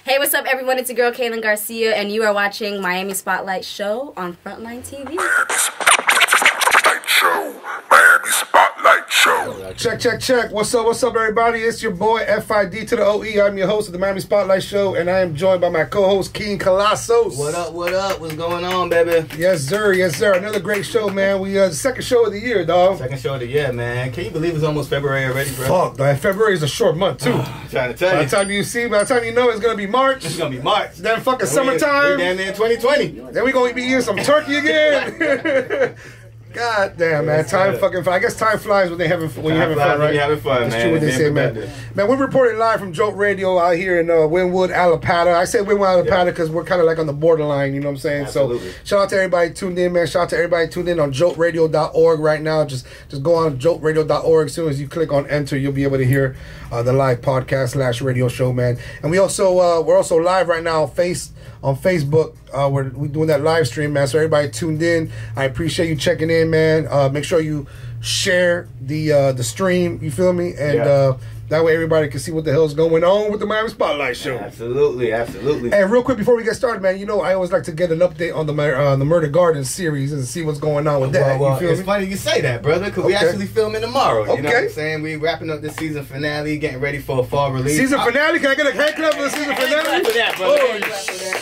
Hey, what's up, everyone? It's your girl, Kaylin Garcia, and you are watching Miami Spotlight Show on Frontline TV. Miami Spotlight Show. Check. What's up, everybody? It's your boy, FID to the OE. I'm your host of the Miami Spotlight Show, and I am joined by my co-host, King Colosus. What up? What's going on, baby? Yes, sir. Another great show, man. We the second show of the year, dog. Second show of the year, man. Can you believe it's almost February already, bro? Fuck, man. February is a short month, too. Trying to tell you. By the time you know it's going to be March. It's going to be March. Then fucking summertime. We damn near 2020. Then we going to be eating some turkey again. God damn, man. Time flies when you're having fun, right? When you're having fun, That's man. true what they say, man. Man, we're reporting live from Jolt Radio out here in Wynwood, Alabama. I say Wynwood, Alabama because we're kind of like on the borderline, you know what I'm saying? Absolutely. So shout out to everybody tuned in, man. Shout out to everybody tuned in on joltradio.org right now. Just go on joltradio.org. As soon as you click on enter, you'll be able to hear the live podcast / radio show, man. And we're also live right now on Facebook. We're doing that live stream, man. So everybody tuned in. I appreciate you checking in, man. Make sure you share the stream. You feel me? And that way everybody can see what the hell's going on with the Miami Spotlight Show. Absolutely. And real quick before we get started, man, you know I always like to get an update on the Murder Garden series and see what's going on with that. Well, you feel it's me? funny you say that, brother, because we actually filming tomorrow. You know what I'm saying? We wrapping up the season finale, getting ready for a fall release. Season finale? Can I get a hand clap for the season finale? For that, brother. Oh,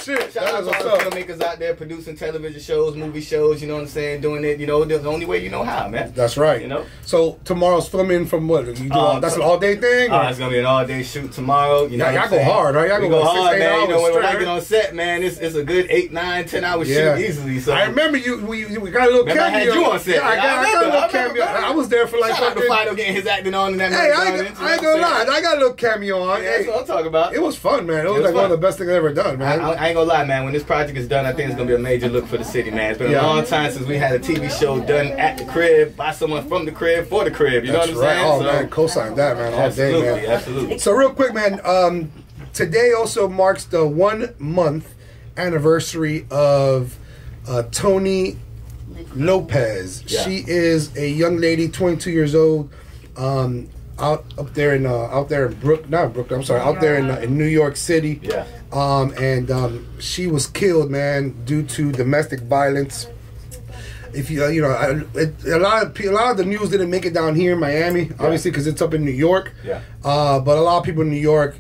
shit. Shout out to all the filmmakers out there producing television shows, movie shows, you know what I'm saying, doing it, you know, the only way you know how, man. That's right. You know? So tomorrow's filming from what? That's an all-day thing? It's going to be an all-day shoot tomorrow. You know y'all go hard, right? Y'all go hard, man. You know, when I straight. get on set, man, it's a good 8, 9, 10 hour shoot easily. So I remember we got a little cameo. I had you on set. Yeah, I got a little cameo. I was there for like shout out to FIdoe getting his acting on in that. Hey, I ain't gonna lie. I got a little cameo on. Yeah, that's what I'm talking about. It was fun, man. It was like one of the best things I've ever done, man. I ain't gonna lie, man. When this project is done, I think it's gonna be a major look for the city, man. It's been a long time since we had a TV show done at the crib by someone from the crib for the crib. You know what I'm saying? Oh man, co-sign that, man. All day, man. Absolutely. So real quick, man. Today also marks the 1 month anniversary of Tony Lopez. Yeah. She is a young lady, 22 years old, out there in New York City. Yeah. And she was killed, man, due to domestic violence. If a lot of the news didn't make it down here in Miami, obviously, because it's up in New York. Yeah. But a lot of people in New York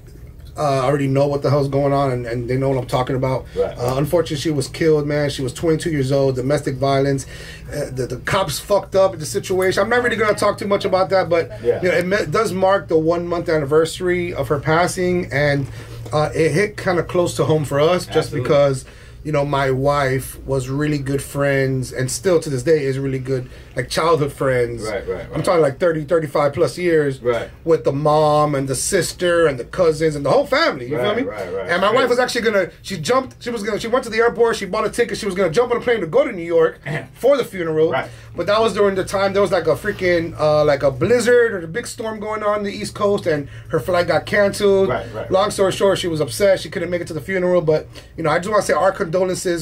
already know what the hell's going on, and they know what I'm talking about. Right. Unfortunately, she was killed, man. She was 22 years old, domestic violence. The cops fucked up the situation. I'm not really going to talk too much about that, but it does mark the 1 month anniversary of her passing, and it hit kind of close to home for us, just because my wife was really good friends, and still to this day is really good, like childhood friends. Right. I'm talking like 30, 35 plus years. Right. With the mom and the sister and the cousins and the whole family. You feel me? Right. And my wife was actually she went to the airport, she bought a ticket, she was gonna jump on a plane to go to New York for the funeral. Right. But that was during the time there was like a freaking like a blizzard or a big storm going on the East Coast, and her flight got canceled. Right. Long story short, she was upset. She couldn't make it to the funeral. But I just want to say our condolences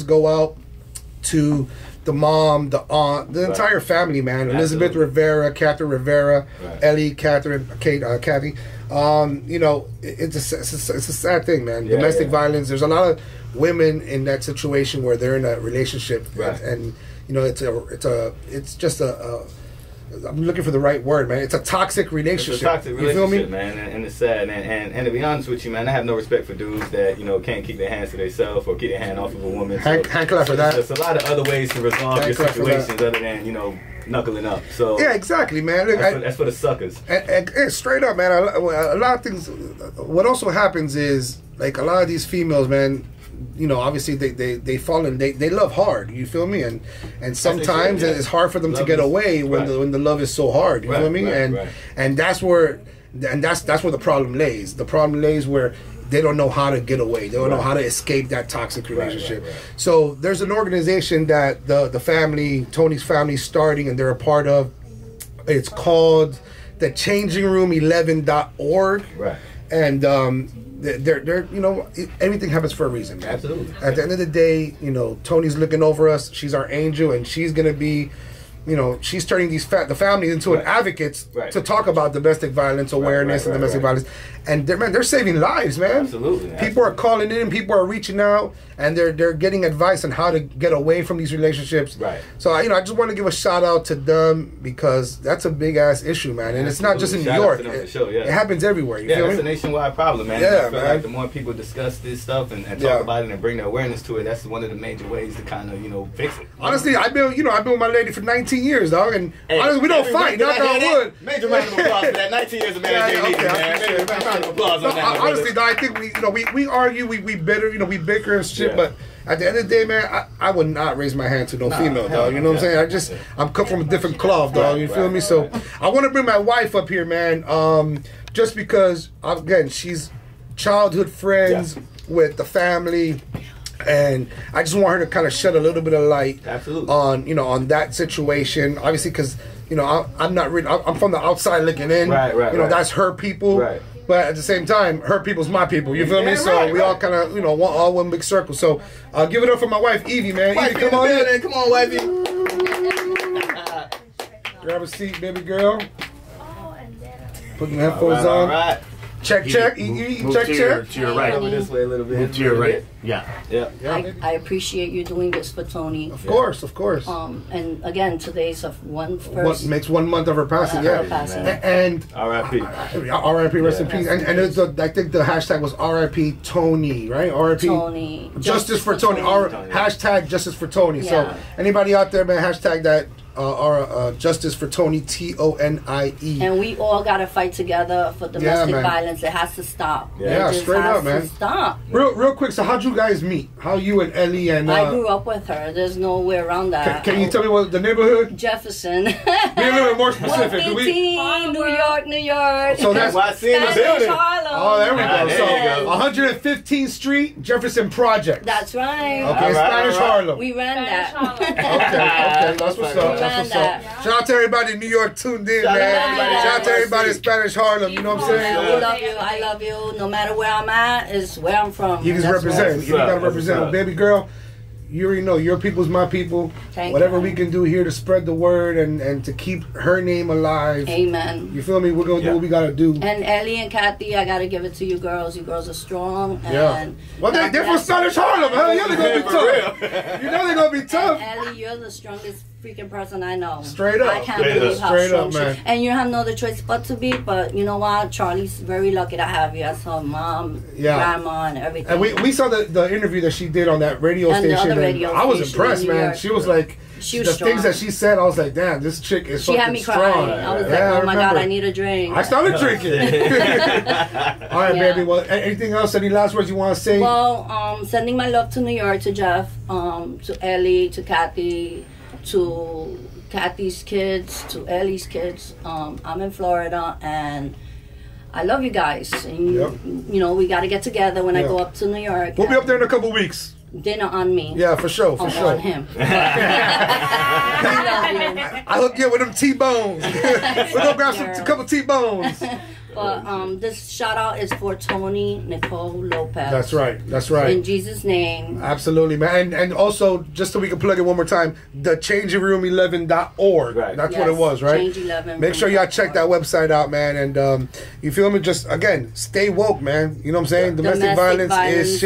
go out to the mom, the aunt, the entire family, man. Elizabeth Rivera, Catherine Rivera, Ellie, Catherine, Kate, Kathy. It's a sad thing, man. Domestic violence. There's a lot of women in that situation where they're in a relationship, and it's just a I'm looking for the right word, man. It's a toxic relationship. It's a toxic relationship, you feel me? Man, and it's sad. And to be honest with you, man, I have no respect for dudes that can't keep their hands to themselves or keep their hand off of a woman. Hand clap for that. There's a lot of other ways to resolve your situations other than knuckling up. So yeah, exactly, man. Look, that's for the suckers. And straight up, man. A lot of things. What also happens is like a lot of these females, man. Obviously they fall in. They love hard. You feel me? And sometimes it's hard for them to get away when the love is so hard. You feel me? And that's where the problem lays. The problem lays where they don't know how to get away. They don't know how to escape that toxic relationship. So there's an organization that the family, Tony's family, starting, and they're a part of. It's called the ChangingRoom11.org. Right. And they're everything happens for a reason, man. Absolutely. At the end of the day, Tony's looking over us. She's our angel, and she's gonna be you know, she's turning the family into an advocates to talk about domestic violence awareness and domestic violence. And they're saving lives, man. Absolutely. People are calling in, people are reaching out, and they're getting advice on how to get away from these relationships. Right. So you know, I just want to give a shout out to them because that's a big ass issue, man. And it's not just in New York. It happens everywhere. You feel it's me? a nationwide problem, man. Yeah, I feel like the more people discuss this stuff and talk about it and bring their awareness to it, that's one of the major ways to kind of, you know, fix it. Honestly, I've been with my lady for 19 years, dog, and honestly, we don't fight. Knock on wood. Major round of applause for that. 19 years of marriage, man. Round of applause on that. Honestly, though, I think we argue, we bicker and shit, but at the end of the day, man, I would not raise my hand to no female, dog. You know what I'm saying? I'm cut from a different cloth, dog. You feel me? So I want to bring my wife up here, man, just because, again, she's childhood friends with the family. And I just want her to kind of shed a little bit of light on that situation. Obviously, because I'm from the outside looking in. That's her people. Right. But at the same time, her people's my people. You feel me? So we all kind of all one big circle. So give it up for my wife Evie, man. Evie, come on in. Come on, wifey. Grab a seat, baby girl. Put the headphones on. All right. Check. Check. To your right. Over this way a little bit. To your right. Yeah. I appreciate you doing this for Tony. Of course. And again, today's what makes 1 month of her passing. And R.I.P. R.I.P. Rest in peace. And I think the hashtag was R.I.P. Tony, right? R.I.P. Tony. Justice for Tony. Hashtag Justice for Tony. So anybody out there, man, hashtag that. Justice for Tony, TONIE. And we all gotta fight together for domestic violence. It has to stop. Straight up, man. Stop. Real quick. So how'd you guys meet? How you and Ellie and? I grew up with her. There's no way around that. Can you tell me what the neighborhood? Jefferson. Be a little bit more specific. New York. So that's why I see in the building. Harlem. Oh, there we go. There So 115th Street, Jefferson Project. That's right. Okay, Spanish Harlem. We ran that. Okay, that's what's up. Shout out to everybody in New York tuned in, man. Shout out to everybody in Spanish Harlem. You know what I'm saying? We love you. I love you. No matter where I'm at, is where I'm from. You just represent. You gotta represent, baby girl. You already know your people's my people. Whatever we can do here to spread the word and to keep her name alive. Amen. You feel me? We're gonna do what we gotta do. And Ellie and Kathy, I gotta give it to you girls. You girls are strong. And well, they're from Spanish Harlem, huh? You know they're gonna be tough. You know they're gonna be tough. And Ellie, you're the strongest freaking person I know. Straight up. I can't believe how strong she man. And you have no other choice but to be. But you know what? Charlie's very lucky to have you as her mom, grandma, and everything. And we saw the interview that she did on that radio station. And I was impressed, man. She was like, the things that she said, I was like, damn, this chick is fucking strong. She had me crying. I was like, oh my God, I need a drink. I started drinking. All right, baby. Well, anything else? Any last words you want to say? Well, sending my love to New York, to Jeff, to Ellie, to Kathy, to Kathy's kids, to Ellie's kids. I'm in Florida, and I love you guys. And you know, we got to get together when I go up to New York. We'll be up there in a couple weeks. Dinner on me. Yeah, for sure, for sure. On him. I hook you up with them T-bones. We'll go grab a couple T-bones. But this shout out is for Tony Nicole Lopez. That's right. That's right. In Jesus' name. Absolutely, man. And also, just so we can plug it one more time, the changeroom11.org. Right. That's what it was, right? Change 11. Make sure y'all check that website out, man. And you feel me? Just again, stay woke, man. You know what I'm saying? Domestic violence is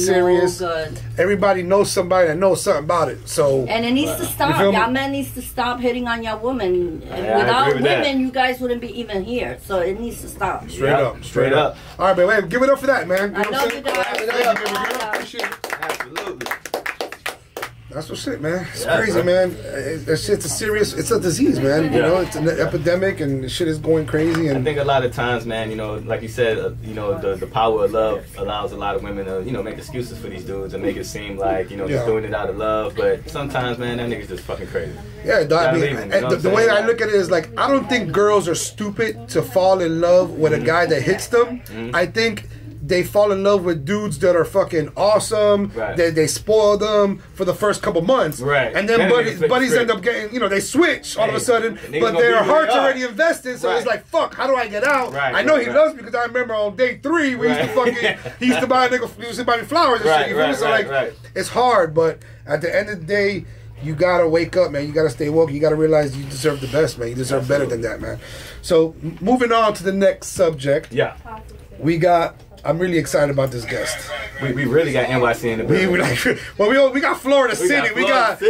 serious. Good. Everybody knows somebody that knows something about it. So and it needs to stop. Y'all men needs to stop hitting on your women. Without women, you guys wouldn't be even here. So it needs to stop. Straight up. All right, man. Give it up for that, man. I love you guys. Appreciate it. Absolutely. That's what's it, man. It's crazy, man. That shit's it's a disease, man. You know, it's an epidemic, and the shit is going crazy. And I think a lot of times, man, you know, like you said, you know, the power of love allows a lot of women to, you know, make excuses for these dudes and make it seem like, you know, just doing it out of love. But sometimes, man, that nigga's just fucking crazy. Yeah, I mean, and the way I look at it is like, I don't think girls are stupid to fall in love with a guy that hits them. I think they fall in love with dudes that are fucking awesome. Right. They spoil them for the first couple months. Right. And then buddies end up getting, you know, they switch all of a sudden, but their heart's already invested, so it's like, fuck, how do I get out? I know he loves me because I remember on day 3, we used to fucking, he used to buy me flowers and shit. You feel me? So like, it's hard, but at the end of the day, you gotta wake up, man. You gotta stay woke. You gotta realize you deserve the best, man. You deserve better than that, man. So moving on to the next subject. Yeah. We got. I'm really excited about this guest. We really got NYC in the building. We got Florida City. We got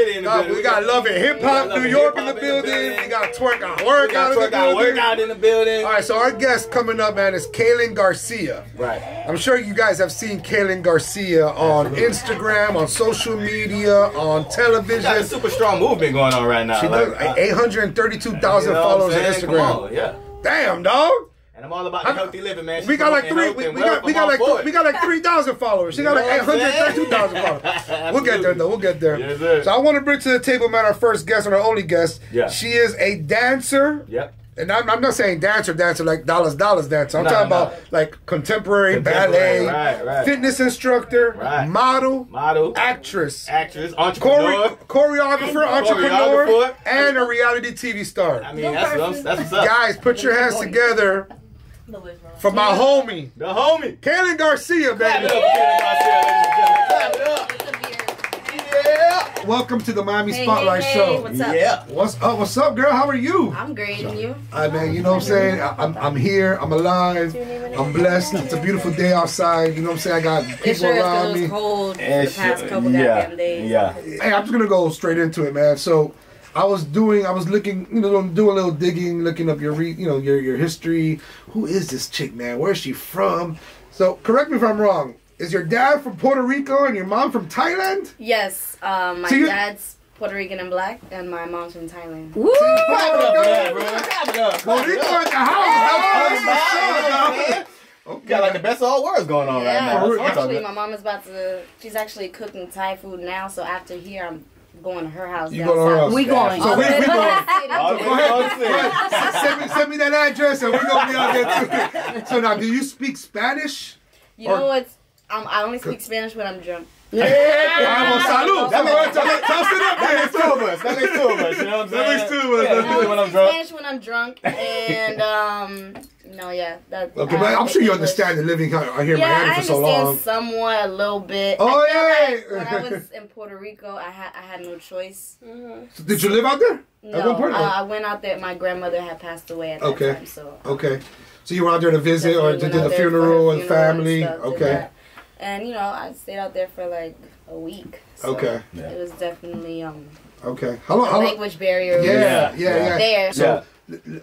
Love and Hip Hop New York in the building. We got TworkOutWorkOut in the building. All right, so our guest coming up, man, is Kaylin Garcia. Right. I'm sure you guys have seen Kaylin Garcia on Instagram, on social media, on television. Got a super strong movement going on right now. She does 832,000 followers on Instagram. On, yeah. Damn, dog. And I'm all about the healthy living, man. We got like 3,000 followers. She got like 832,000 followers. We'll get there though. We'll get there. Yes, sir. So I want to bring to the table, man, our first guest and our only guest. Yeah. She is a dancer. Yep. And I'm not saying dancer like dollars dancer. I'm talking about like contemporary ballet, right. fitness instructor, model, actress, entrepreneur, choreographer, and a reality TV star. I mean, that's what's up. Guys, put your hands together for my homie, the homie, Kaylin Garcia, baby. Clap it up, Kaylin Garcia, ladies and gentlemen. Clap it up. Yeah. Welcome to the Miami Spotlight Show. What's up? Yeah. What's up, girl? How are you? I'm great, and you? Man, you know what I'm saying? I'm here. I'm alive. I'm blessed. It's a beautiful day outside. You know what I'm saying? I got people around me. It cold the past couple goddamn days. Yeah. Hey, I'm just gonna go straight into it, man. So, I was looking, doing a little digging, looking up your history. Who is this chick, man? Where's she from? So, correct me if I'm wrong. Is your dad from Puerto Rico and your mom from Thailand? Yes. My dad's Puerto Rican and black, and my mom's from Thailand. Woo! Clap it up for that, bro. Clap it up. Puerto Rico at the house. Okay. Got like the best of all worlds going on right now. Actually, my mom is she's actually cooking Thai food now, so after here, I'm going to her house. You go to her house. We going. So we going. Go ahead. Send me that address and we're going to be out there too. So now, do you speak Spanish? You know what's... I only speak Spanish when I'm drunk. Yeah. Salud. That makes two of us. You know what I'm saying? That makes two of us. When I'm drunk. Spanish when I'm drunk, and Okay, but I'm sure you understand the living here in Miami for so long. I understand somewhat, a little bit. Oh like when I was in Puerto Rico, I had no choice. So did you live out there? No, I went out there. My grandmother had passed away at that time. So you went out there to visit or to do the funeral and family. Okay. And I stayed out there for like a week. So It was definitely okay. How long? Language barrier. Yeah. There. So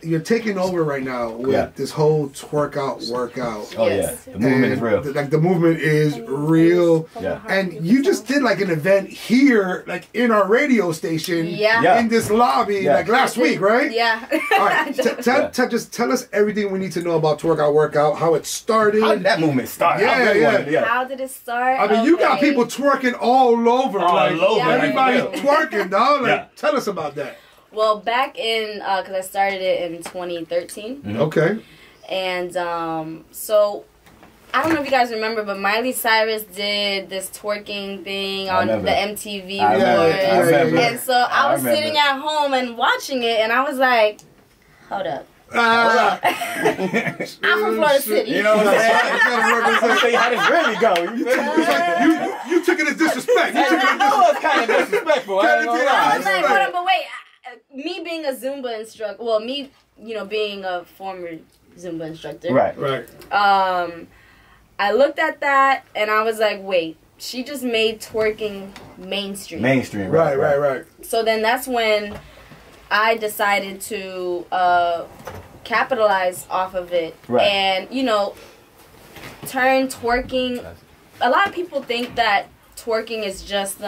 you're taking over right now with this whole TworkOutWorkOut. Oh yeah, the movement is real. The movement is real. Yeah. And you just did like an event here, like in our radio station. Yeah. In this lobby, like last week, right? Yeah. All right. Just tell us everything we need to know about TworkOutWorkOut, how it started. How did that movement start? How did it start? I mean, you got people twerking all over. Everybody's twerking, dog. Tell us about that. Well, back in, because I started it in 2013. Mm-hmm. Okay. And so, I don't know if you guys remember, but Miley Cyrus did this twerking thing on the MTV Awards. And so I was sitting at home and watching it, and I was like, hold up. I'm from Florida City. You know what I'm saying? I'm going to show you how this really go. You took it as disrespect. That was kind of disrespectful. I was like, hold on, but wait. Me being a Zumba instructor, well, me, being a former Zumba instructor. Right. I looked at that and I was like, wait, she just made twerking mainstream. Right. So then that's when I decided to capitalize off of it. Right. And, turn twerking. A lot of people think that twerking is just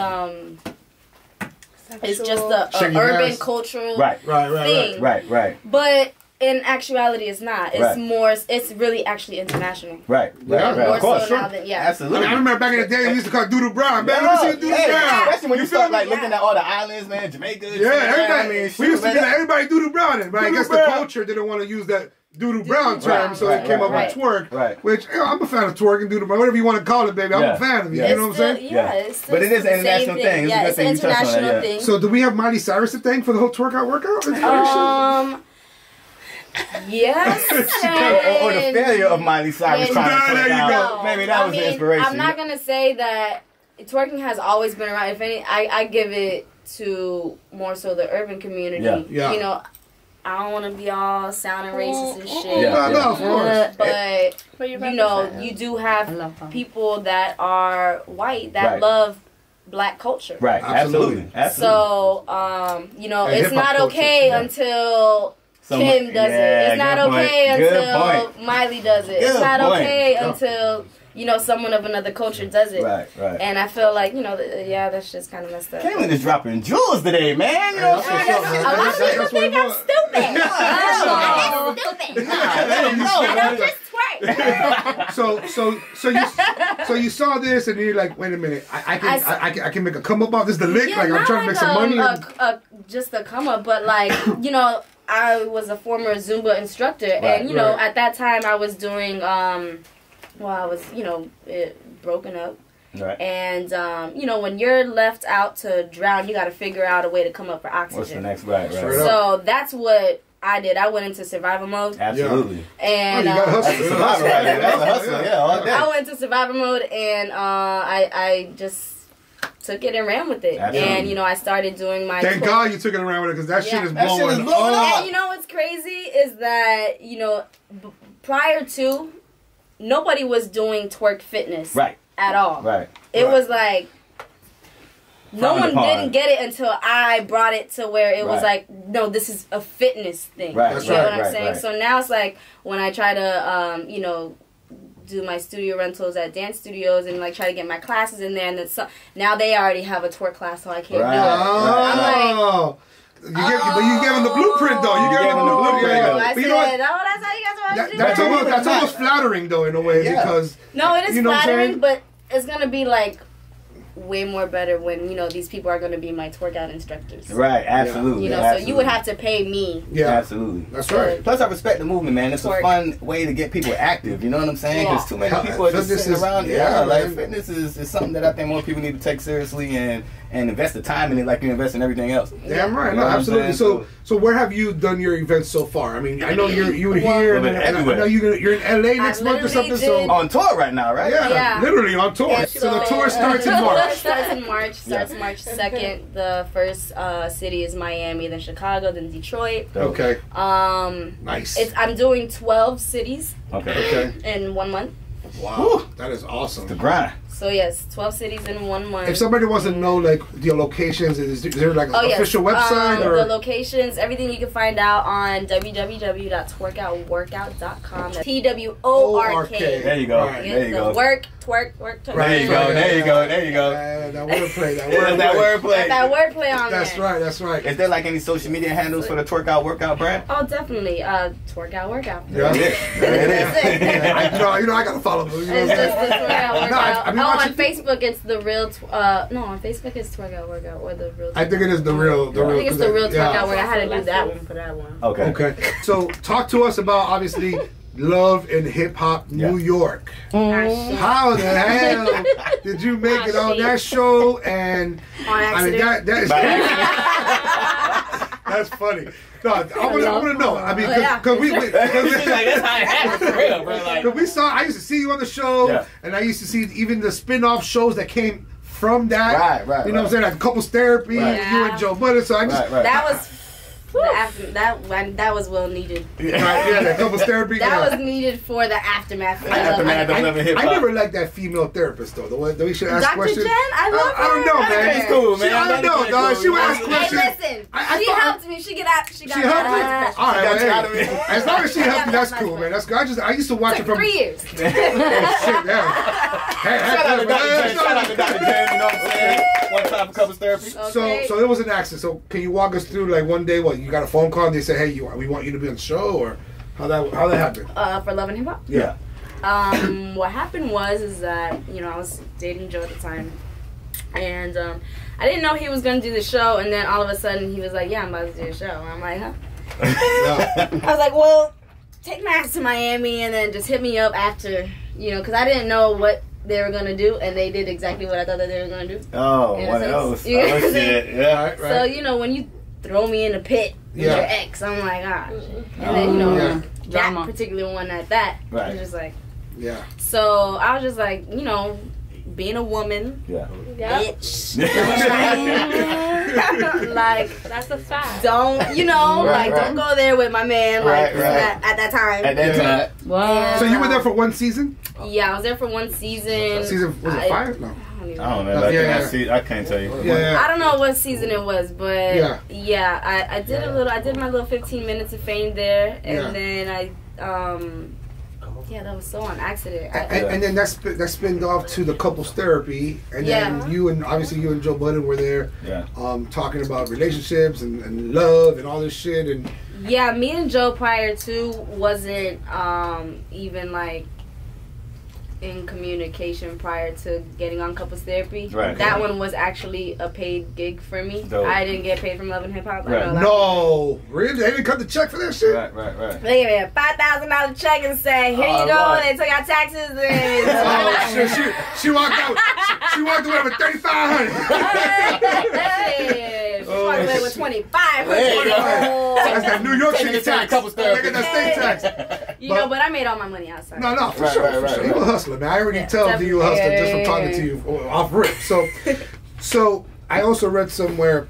it's just a urban cultural thing. Right. But in actuality, it's not. It's more. It's really actually international. Right. More so now than Absolutely. I remember back in the day, we used to call Doodle Brown. Man, let me see Doodle Brown. Especially when you start looking at all the islands, man, Jamaica. Everybody. We used to get everybody Doodle Brown, but I guess the culture didn't want to use that Doodle Brown term, so it came up with twerk. Right. Which I'm a fan of twerk and doodle brown, whatever you want to call it, baby. I'm a fan of it. You know what I'm saying? But it is an international thing. It's an international thing. So do we have Miley Cyrus to thank for the whole TworkOutWorkOut? Yes. or the failure of Miley Cyrus trying to twerk out. Maybe that was the inspiration. I'm not gonna say that twerking has always been around. If any, I give it to more so the urban community. Yeah. You know, I don't want to be all sounding racist and shit. No, of course. But you know, you do have people that are white that love black culture. Right. Absolutely. So, you know, it's not okay until Kim does it. It's not okay until Miley does it. It's not okay until, you know, someone of another culture does it. Right. And I feel like, you know, that's just kind of messed up. Kaylin is dropping jewels today, man. You know what I'm saying? A lot of people think I'm stupid. I'm stupid. And I'm just twerk. So you saw this and you're like, wait a minute, I can make a come up off this. The lick, like I'm trying to make some money. Just a come up, but like, you know, I was a former Zumba instructor, and you know, at that time I was doing, I was, you know, broken up. Right. And, you know, when you're left out to drown, you got to figure out a way to come up for oxygen. What's the next? Right. So that's what I did. I went into survival mode. Absolutely. And you got hustle. That's a hustle. Yeah, all day. I went into survival mode, and I just took it and ran with it. Absolutely. And, you know, I started doing my... Thank God you took it around with it, because that shit is blowing up. And you know what's crazy is that, you know, prior to, nobody was doing twerk fitness. Right. At all. Right. It was like... No one didn't get it until I brought it to where it was like, no, this is a fitness thing. Right. You know what I'm saying? So now it's like, when I try to, you know, do my studio rentals at dance studios and like try to get my classes in there, and then now they already have a twerk class, so I can't do it. I'm like, but you gave them the blueprint, though. You gave them the blueprint. I said, that's how you guys are doing it. That's almost flattering, though, in a way, because... No, it is flattering, but it's going to be like... way more better when, you know, these people are going to be my TworkOut instructors. Right, absolutely. You know, so you would have to pay me. Yeah, absolutely. That's right. Plus, I respect the movement, man. It's a fun way to get people active. You know what I'm saying? Because too many people are just sitting around. Like fitness is something that I think more people need to take seriously and invest the time in it, like you invest in everything else. Damn right. No, absolutely. So where have you done your events so far? I mean, I know you were here. I know you're in LA next month or something. So on tour right now, right? Yeah, literally on tour. So the tour starts in March. Starts March 2nd. The first city is Miami, then Chicago, then Detroit. Okay. Nice. I'm doing 12 cities. Okay. In 1 month. Wow, that is awesome. The grind. So yes, 12 cities in 1 month. If somebody wants to know like the locations, is there like an official website or the locations? Everything you can find out on www.TworkOutWorkout.com. TWORK. There you go. Right. There you go. Twerk. There you go. There you go. That wordplay. That wordplay on there. That's right. Is there like any social media handles for the TworkOutWorkout brand? Oh, definitely. TworkOutWorkout. Yeah. There it is. You know, I gotta follow them. You know it's just the TworkOutWorkout. On Facebook, it's the real. On Facebook, it's TworkOutWorkout or the real. I think it is the real. I think it's the real TworkOutWorkout. I had to do that one for that one. Okay. So, talk to us about obviously Love and Hip Hop New York. How the hell did you make it on that show? And I mean that is that's funny. No, I want to know. I mean, because we saw. I used to see you on the show, and I used to see even the spin-off shows that came from that. Right. You know what I'm saying? Like Couples Therapy, you and Joe Budden. So I just that was. That was well needed. The Couples Therapy. That was needed for the aftermath. I never liked that female therapist though. The way we should ask questions. Dr. Jen, I love her. I don't know, man. She's cool, man. I don't know, dog. She would ask questions. Hey, listen. She helped me. She got She helped me. All right, as long as she helped me, that's cool, man. That's good. I used to watch it from 3 years. Shit, yeah. Shout out to Dr. Jen. You know what I'm saying? One time for Couples Therapy. Okay. So it was an accident. So can you walk us through like one day? What you got a phone call and they said, "Hey, we want you to be on the show," or how that happened? For Love and Hip Hop. Yeah. What happened is that I was dating Joe at the time, and I didn't know he was gonna do the show, and then all of a sudden he was like, "Yeah, I'm about to do a show." And I'm like, "Huh?" I was like, "Well, take my ass to Miami, and then just hit me up after, because I didn't know what they were gonna do, and they did exactly what I thought that they were gonna do." Oh, what else? Oh shit! Yeah. Right. So when you throw me in the pit with your ex, I'm like, shit. And then that particular one at that, I was just like, yeah. So I was just like, being a woman, bitch. Like, that's a fact. Don't don't go there with my man at that time. At that time. Wow. So you were there for one season? Yeah, I was there for one season. Season was it 5? No. I don't know. I can't tell you. Yeah. I don't know what season it was, but I did I did my little 15 minutes of fame there, and then that was so on accident. And then that spinned off to the couples therapy, and then obviously you and Joe Budden were there, talking about relationships and love and all this shit. And me and Joe prior to wasn't even like in communication prior to getting on couples therapy. That one was actually a paid gig for me. I didn't get paid from Love and Hip Hop. No, really? They didn't cut the check for that shit? Right. They gave me a $5,000 check and say, "Here you go." They took out taxes. And she walked out. She walked away with $3,500. She walked away with $2,500. That's that New York City tax. Look at that state tax. But I made all my money outside. No, for sure. You a hustler, man. I already tell you a hustler just from talking to you off rip. So I also read somewhere,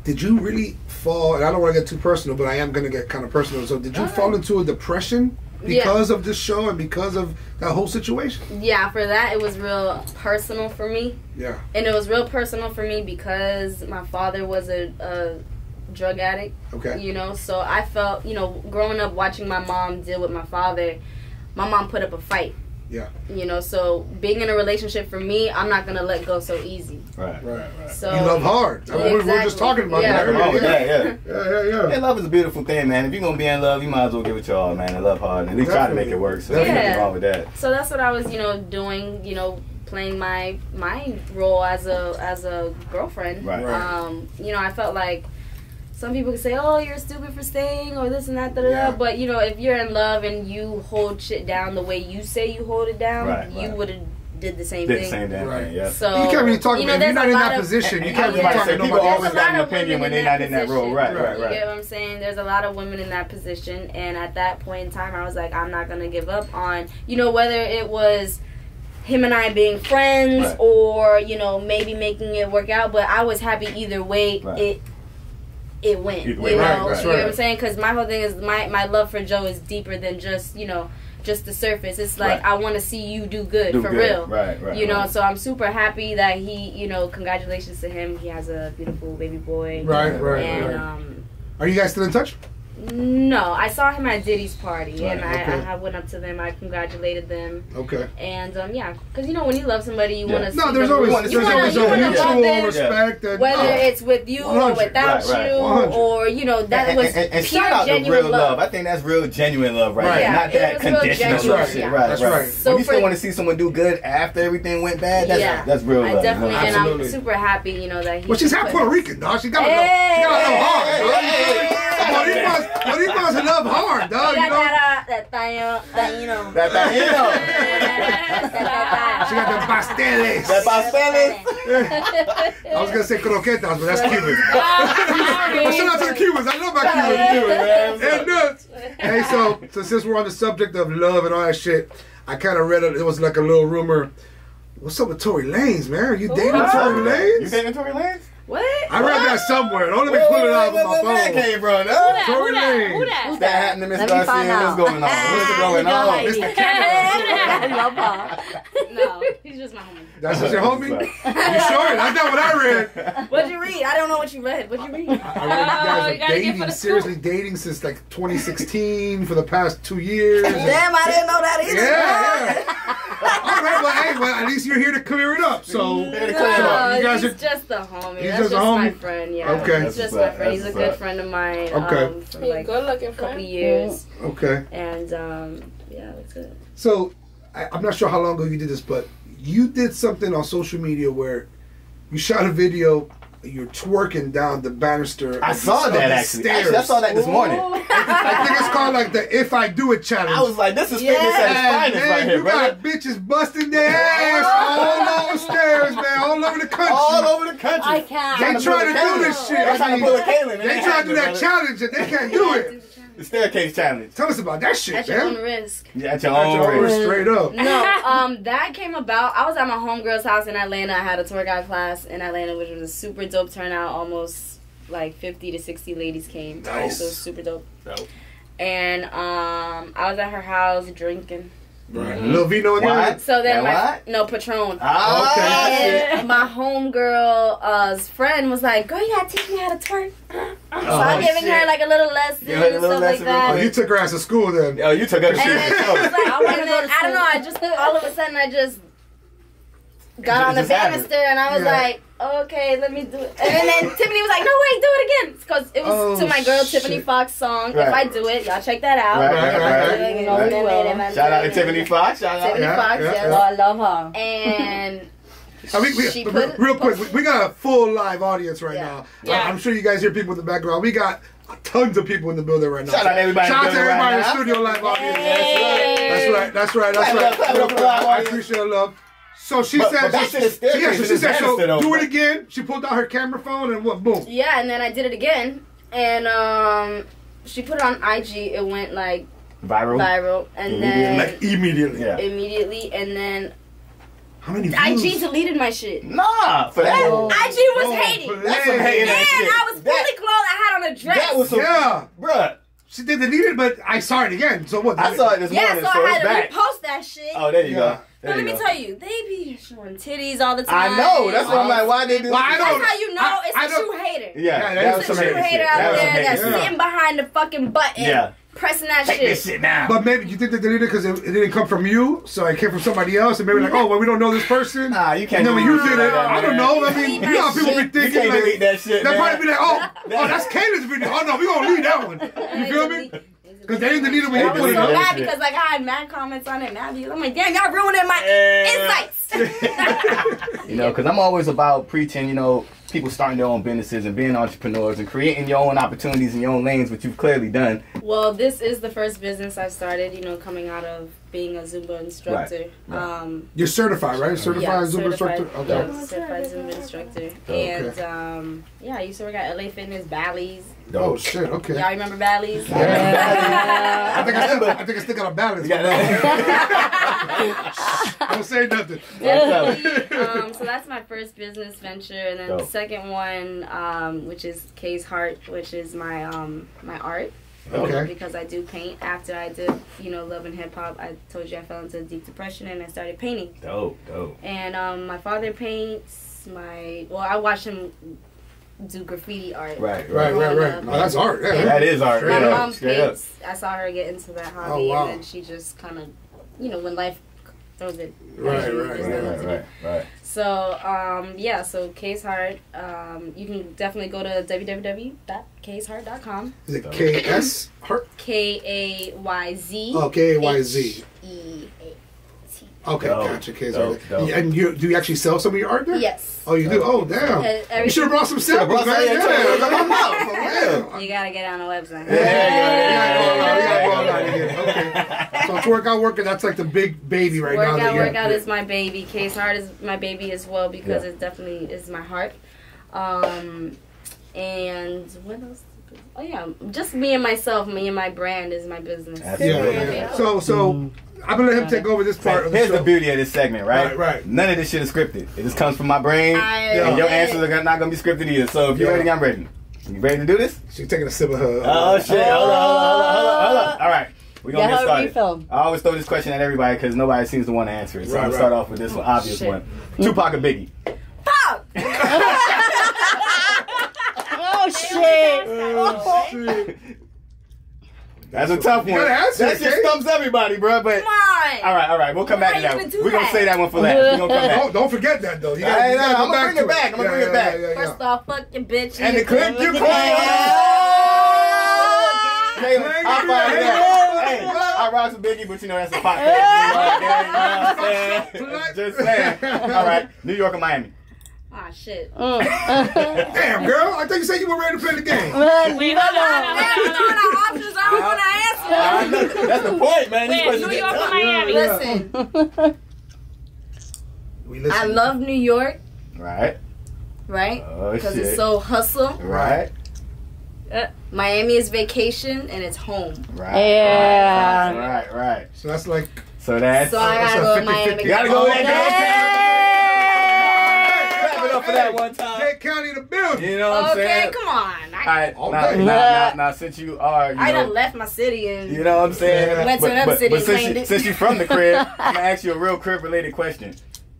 did you really fall, and I don't want to get too personal, but I am going to get kind of personal. So did you fall into a depression because of this show and because of that whole situation? Yeah, for that, it was real personal for me. Yeah. And it was real personal for me because my father was a drug addict. Okay. So I felt, growing up watching my mom deal with my father, my mom put up a fight. Yeah. So being in a relationship for me, I'm not gonna let go so easy. Right. So you love hard. I mean, we were just talking about that earlier. Yeah. And love is a beautiful thing, man. If you're gonna be in love, you might as well give it your all, man. And love hard, and at least try to make it work. So there's nothing wrong with that. So that's what I was, doing. Playing my role as a girlfriend. Right. I felt like some people could say, "Oh, you're stupid for staying," or this and that, But if you're in love and you hold shit down the way you say you hold it down, you would have did the same thing. So you can't really talk about. If you're not in that position, you can't really talk about. People always have an opinion when they're not in that role. Right. You get what I'm saying? There's a lot of women in that position, and at that point in time, I was like, I'm not gonna give up on whether it was him and I being friends or maybe making it work out. But I was happy either way. It went, you know what I'm saying? Because my whole thing is my love for Joe is deeper than just just the surface. It's like I want to see you do good for real. Right. So I'm super happy that he, congratulations to him. He has a beautiful baby boy. Right. And are you guys still in touch? No, I saw him at Diddy's party, and I went up to them. I congratulated them. Okay. And because when you love somebody, you want to. No, there's always a mutual respect. Whether it's with you or without you, or that was and pure shout out to genuine real love. I think that's real genuine love, right? Yeah, not that conditional love shit. That's right. So when you still want to see someone do good after everything went bad, that's real love. I definitely, and I'm super happy, that he. Well, she's half Puerto Rican, dog. She got a love hard. What he wants to love hard, dog. That She got the pasteles. I was gonna say croquetas, but that's Cuban. Shout out to the Cubans. I love my Cubans. And nuts. Hey, so since we're on the subject of love and all that shit, I kind of read it. It was like a little rumor. What's up with Tory Lanez, man? Are you dating Tory Lanez? You dating Tory Lanez? What? I read that somewhere. Don't let me pull it out of my phone. Where that came from? Tory Lanez. Who that happened to Miss Garcia? What's going on? What's going on? Mr. Canada. No, he's just my homie. That's just your homie? You sure? That's not what I read. What'd you read? I don't know what you read. What'd you read? I read you guys are dating, seriously dating since like 2016 for the past 2 years. Damn, I didn't know that either. Yeah. All right, well, at least you're here to clear it up. So, you guys are just a homie. That's just my friend, Okay. He's just my friend. He's a good friend of mine. Okay. For like a couple years. Okay. And, that's it. So, I'm not sure how long ago you did this, but you did something on social media where you shot a video. You're twerking down the banister. I saw that actually. I saw that this morning. I think it's called like the FIdoe challenge. I was like, this is fitness at its finest right here, you got bitches busting their ass all over the stairs, man, all over the country. All over the country. I can't. They try to do this shit. They're trying to pull a Kaylin. They try to do that challenge and they can't do it. The staircase challenge. Tell us about that shit, At man. your own risk. Yeah, at your own risk. Straight up. No, that came about. I was at my homegirl's house in Atlanta. I had a TworkOut class in Atlanta, which was a super dope turnout. Almost like 50 to 60 ladies came. Nice. So it was super dope. Dope. And I was at her house drinking. Right. Little Vino in there. So then Patron. Okay. And my homegirl's friend was like, "Girl, you gotta teach me how to twerk." So I'm giving her like a little lesson and stuff like that. Oh, you took her ass to school then. Oh, you took her to school. I don't know. I just all of a sudden I just got on the banister and I was like, okay, let me do it. And then Tiffany was like, no, wait, do it again. Because it was to my girl Tiffany Fox song. Right. If I Do It, y'all check that out. Right. Shout out to Tiffany Fox. Tiffany Fox, yes. Oh, I love her. And real quick, we got a full live audience right now. Yeah. I'm sure you guys hear people in the background. We got tons of people in the building right now. Shout out to everybody. Shout out to everybody in the studio live audience. That's right. I appreciate the love. So she said, so do it again. She pulled out her camera phone and what? Boom. Yeah, and then I did it again, and she put it on IG. It went like viral, and then like immediately, and then how many views? IG deleted my shit. Nah, for that. IG was hating. That's some hating ass shit. And I was fully clothed. I had on a dress. That was some, bruh. She did delete it, but I saw it again. So what? I saw it this morning, so I had to repost that shit. Oh, there you go. But let me tell you, they be showing titties all the time. I know. That's what I'm like. Why they do that? That's how you know it's a true hater. Yeah, that was a true hater out there that's sitting behind the fucking button. Yeah. Pressing that shit. Take this shit now. But maybe you think they deleted it because it didn't come from you, so it came from somebody else, and maybe like, oh, well, we don't know this person. Nah, you can't. And then when you did it, I don't know. I mean, you know how people be thinking. You can't delete that shit. They'll probably be like, oh, that's Kaylin's video. Oh no, we gonna leave that one. You feel me? Because they didn't delete it when you put it up. up. I was so mad because like I had mad comments on it, mad views. I'm like, damn, y'all ruining my insights. You know, because I'm always about preaching, you know, people starting their own businesses and being entrepreneurs and creating your own opportunities in your own lanes, which you've clearly done. Well, this is the first business I've started, you know, coming out of being a Zumba instructor. Right. You're certified, right? Certified Zumba instructor? Okay. Yeah, certified Zumba instructor. And, I used to work at LA Fitness, Bally's. Oh, shit, okay. Y'all remember Bally's? I think I still got a balance. Don't say nothing. So that's my first business venture. And then the second one, which is Kay's Heart, which is my my art. Okay. Because I do paint. After I did, you know, Love and Hip Hop, I told you I fell into deep depression and I started painting. Dope. And my father paints. I watched him do graffiti art. Right. Oh, that's art. Yeah. That is art. My mom paints. I saw her get into that hobby, wow. and then she just kind of, you know, when life throws it. Right. So, so Kay's Heart, you can definitely go to www.kaysheart.com. Is it K-S Heart? K-A-Y-Z. Oh, K-A-Y-Z. H-E-A-T. Okay, gotcha. Kay's Heart. And do you actually sell some of your art there? Yes. Oh, you do? Oh, damn. You should have brought some samples, man. You gotta get on the website. Okay. So TworkOutWorkout, that's like the big baby right now. TworkOutWorkout is my baby. Kay's Heart is my baby as well because it definitely is my heart. And what else? Oh yeah, just me and myself, me and my brand is my business. Yeah. So I'm gonna let him take over this part of the Here's show. the beauty of this segment, right? Right. None of this shit is scripted. It just comes from my brain, and your answers are not gonna be scripted either. So if you're ready, I'm ready. You ready to do this? She's taking a sip of her. Oh shit! Hold on. All right. We're gonna get started. Refill. I always throw this question at everybody because nobody seems to want to answer it. So I'm gonna start off with this one, obvious one. Tupac or Biggie? Fuck! Oh shit! Oh shit! That's a tough one. That just stumps everybody, bro. But come on. All right. We'll come back to that. We're gonna say that one for last. We're gonna come back. Don't forget that though. I'm gonna bring it back. I'm gonna bring it back. First off, fuck your bitch. And the clip you play. Kaylin, I'll find it out. Hey, I rock with Biggie, but you know that's a pop. Just saying. All right, New York or Miami? Ah, shit. Damn, girl. I thought you said you were ready to play the game. We don't know. Options. I don't want to answer. That's the point, man. Wait, New York or Miami? Listen. I love New York. Right. Right? Oh, because it's so hustle. Right. Miami is vacation and it's home. Right. Yeah. Right. So that's like. So that's. So I gotta go to Miami. You gotta go with that, girl. Clap it up for that one time. Dade County the building. You know what I'm saying? Okay, come on. All right. Now, since you are, I done left my city and. You know what I'm saying? Went to another city and claimed it. Since you're from the crib, I'm gonna ask you a real crib related question.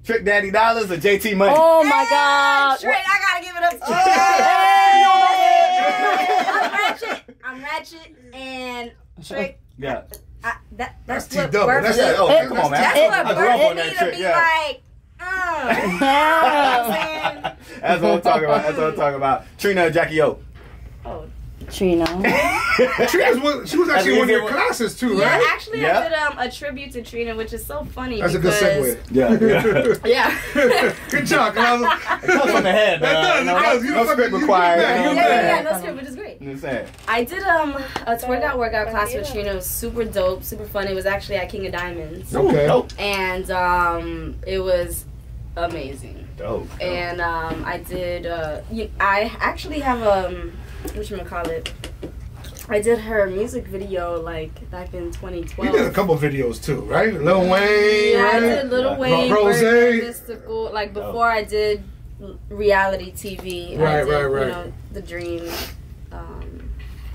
Trick Daddy Dollars or JT Money? Oh my God. Trick, I gotta give it up to Trick. I'm ratchet and Trick. Yeah. That's T what double. birth That's is. that. Oh, Hey, come on, man. That's I what grew up on birth that need trick. to be Yeah. like. That's what I'm talking about. Trina or Jackie O? Oh. Trina. She was actually in one of your classes too, Yeah, right? actually, I did a tribute to Trina, which is so funny. That's a good segue. Yeah. Good job. It comes from the head. That does. No script required. Yeah, no script, which is great. You know what I'm saying? I did a TworkOutWorkout class with Trina. It was super dope, super fun. It was actually at King of Diamonds. Okay. And it was amazing. Dope. And I did. I actually have whatchamacallit? I did her music video like back in 2012. You did a couple videos too, right? Lil Wayne. Yeah, right? I did Lil Wayne, Rose. Mystical. Like before I did reality TV. Right. You know, The Dream.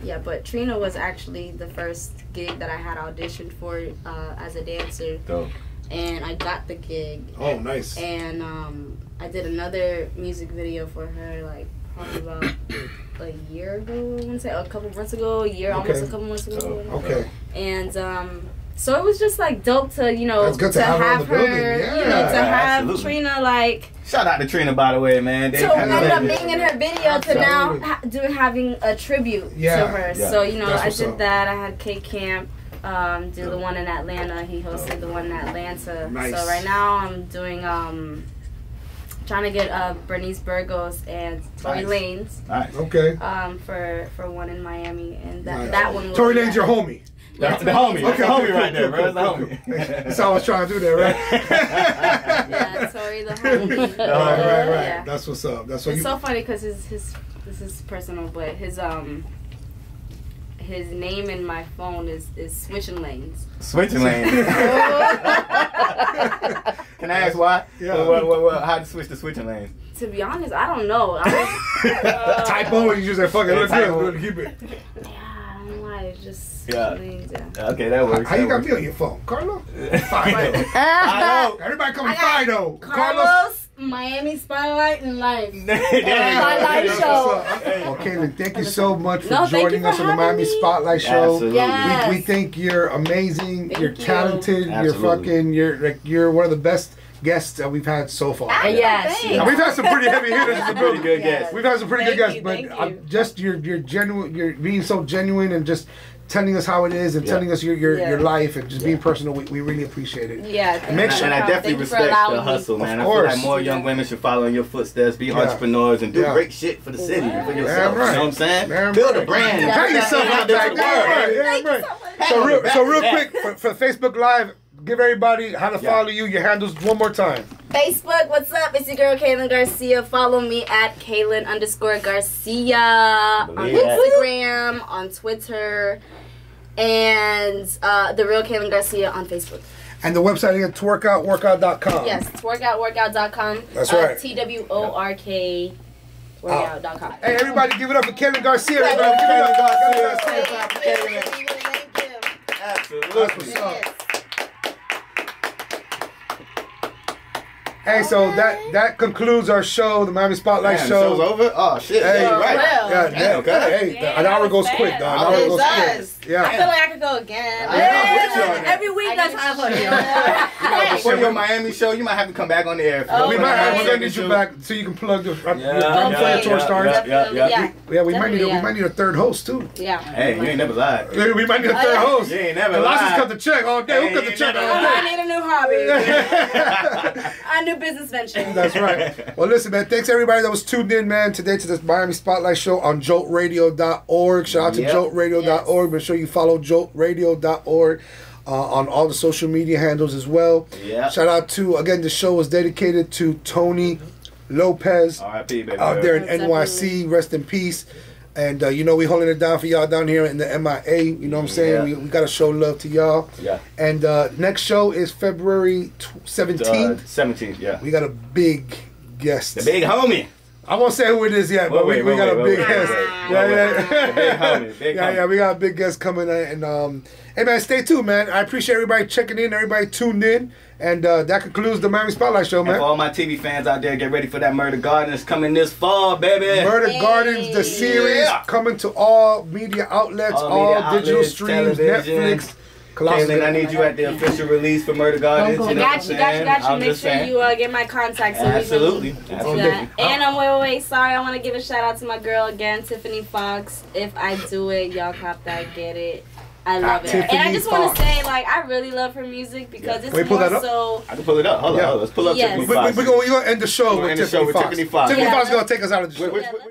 Yeah, but Trina was actually the first gig that I had auditioned for as a dancer. Dope. And I got the gig. Oh, nice. And I did another music video for her, like probably about a year ago. I want to say a couple months ago, almost a couple months ago. Okay. And so it was just like dope to That's good to have her, to have Trina like. Shout out to Trina, by the way, man. To end up being in her video to now having a tribute to her. Yeah. So I did that. I had K Camp. Do the one in Atlanta. He hosted the one in Atlanta. Nice. So right now I'm doing trying to get Bernice Burgos and Tory Lanez. Nice. Okay. For one in Miami, and that one. Tory Lanez, your homie. That's the homie. Okay, the homie right there, bro. That's the homie. That's how I was trying to do that, right? Yeah, Tory the homie. Right. Yeah. That's what's up. That's what it's so funny because this is personal, but his name in my phone is Switching Lanes. Switching Lanes. Can I ask why? Yeah. How to switch to Switching Lanes? To be honest, I don't know. Typo, you just say fucking look good. Keep it. Yeah, I don't know why. It's just Lanes, Okay, that works. How you got me on your phone, Carlo? FIdoe. Everybody call me FIdoe. Carlos, Miami Spotlight and Life. Spotlight Show. Well, Kaylin, thank you so much for joining us on the Miami Spotlight Show. Absolutely. Yes. We think you're amazing. You're talented. Absolutely. You're one of the best guests that we've had so far. Yes. Now, we've had some pretty heavy hitters in the building. Good guests. We've had some pretty good guests, but just you're genuine. You're being so genuine and just telling us how it is and telling us your life and just being personal. We really appreciate it. Yeah. And I definitely respect the hustle, man. I feel like more young women should follow in your footsteps, be entrepreneurs, and do great shit for the city, for yourself. You know what I'm saying? Build a brand. Tell yourself out there. So real quick, for Facebook Live, give everybody how to follow you, your handles one more time. Facebook, what's up? It's your girl Kaylin Garcia. Follow me at Kaylin_Garcia on Instagram, on Twitter, and The Real Kaylin Garcia on Facebook. And the website again, TworkOutWorkout.com. Yes, TworkOutWorkout.com. That's right. TWORK workout.com. Hey, everybody, give it up for Kaylin Garcia. Everybody, give it up. Thank you. Absolutely. That's what's up. Hey, so that concludes our show, the Miami Spotlight Show. Show's over? Oh, shit. Hey, right. Yeah, okay. Hey, an hour goes quick, dog. An hour goes quick. Yeah. I feel like I could go again. Every week that's how I feel. Before your Miami show, you might have to come back on the air. We're gonna need you back so you can plug the tour stars. Yeah, we might need a third host too. Yeah. Hey, you ain't never lied. We might need a third host. You ain't never Colosus lied. cut the check all day. Who cut the check all day? I need a new hobby. A new business venture. That's right. Well, listen, man. Thanks everybody that was tuned in, man, today to this Miami Spotlight Show on joltradio.org. Shout out to joltradio.org. Make sure you follow joltradio.org on all the social media handles as well. Shout out to, again, the show is dedicated to Tony Lopez R.I.P., baby. out there in NYC. Rest in peace. And you know, we holding it down for y'all down here in the MIA. You know what I'm saying? We got to show love to y'all. Yeah. And next show is February 17th. 17th, yeah. We got a big guest. The big homie. I won't say who it is yet, but we got a big guest. Yeah. Big homie. Yeah, we got a big guest coming in. And hey, man, stay tuned, man. I appreciate everybody checking in, everybody tuned in. And that concludes the Miami Spotlight Show, man. And for all my TV fans out there, get ready for that Murder Gardens coming this fall, baby. Murder Gardens, the series, coming to all media outlets, all digital streams, Netflix. Kaylin, I need you at the official release for Murder Gardens. You know got you. Make sure you get my contact. So Absolutely. And wait. Sorry, I want to give a shout out to my girl again, Tiffany Fox. If I do it, y'all cop that, get it. I love it. Tiffany and I just want to say, like, I really love her music because it's more so... I can pull it up. Hold on. Let's pull up Tiffany Fox. We're going to end the show with Tiffany Fox. Tiffany Fox. Tiffany Fox is going to take us out of the show.